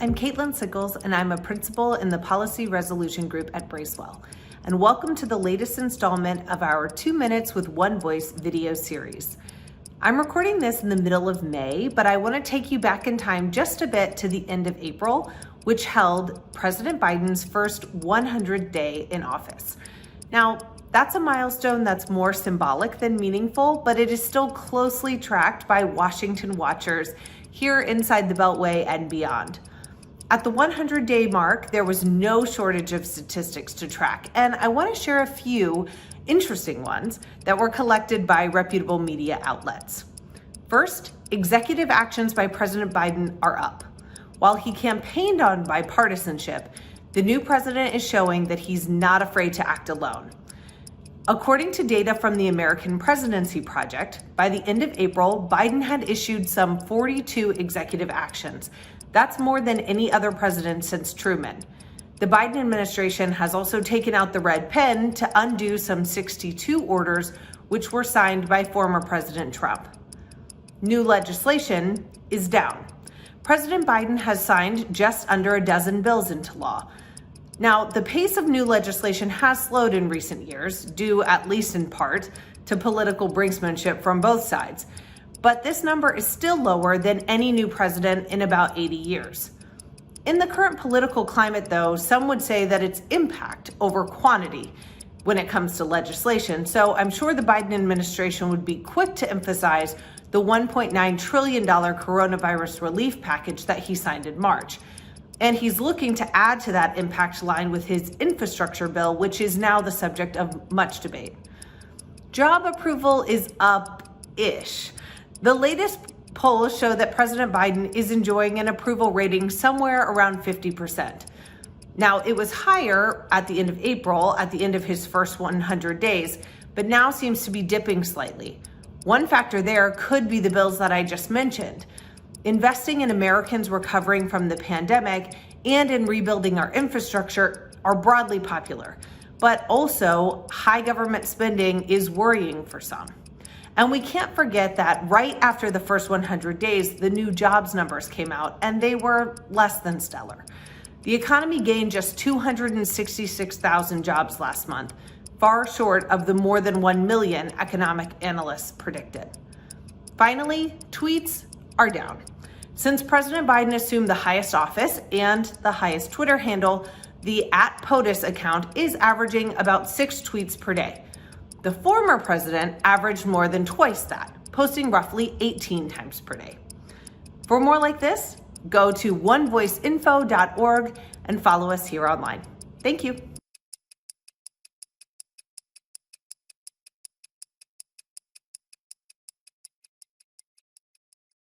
I'm Caitlin Sickles, and I'm a principal in the Policy Resolution Group at Bracewell. And welcome to the latest installment of our 2 Minutes with One Voice video series. I'm recording this in the middle of May, but I want to take you back in time just a bit to the end of April, which held President Biden's first 100 day in office. Now, that's a milestone that's more symbolic than meaningful, but it is still closely tracked by Washington watchers here inside the Beltway and beyond. At the 100-day mark, there was no shortage of statistics to track, and I want to share a few interesting ones that were collected by reputable media outlets. First, executive actions by President Biden are up. While he campaigned on bipartisanship, the new president is showing that he's not afraid to act alone. According to data from the American Presidency Project, by the end of April, Biden had issued some 42 executive actions. That's more than any other president since Truman. The Biden administration has also taken out the red pen to undo some 62 orders which were signed by former President Trump. New legislation is down. President Biden has signed just under a dozen bills into law. Now, the pace of new legislation has slowed in recent years, due at least in part to political brinksmanship from both sides. But this number is still lower than any new president in about 80 years. In the current political climate, though, some would say that it's impact over quantity when it comes to legislation. So I'm sure the Biden administration would be quick to emphasize the $1.9 trillion coronavirus relief package that he signed in March. And he's looking to add to that impact line with his infrastructure bill, which is now the subject of much debate. Job approval is up-ish. The latest polls show that President Biden is enjoying an approval rating somewhere around 50%. Now, it was higher at the end of April, at the end of his first 100 days, but now seems to be dipping slightly. One factor there could be the bills that I just mentioned. Investing in Americans recovering from the pandemic and in rebuilding our infrastructure are broadly popular, but also high government spending is worrying for some. And we can't forget that right after the first 100 days, the new jobs numbers came out, and they were less than stellar. The economy gained just 266,000 jobs last month, far short of the more than 1 million economic analysts predicted. Finally, tweets are down. Since President Biden assumed the highest office and the highest Twitter handle, the @POTUS account is averaging about 6 tweets per day. The former president averaged more than twice that, posting roughly 18 times per day. For more like this, go to onevoiceinfo.org and follow us here online. Thank you.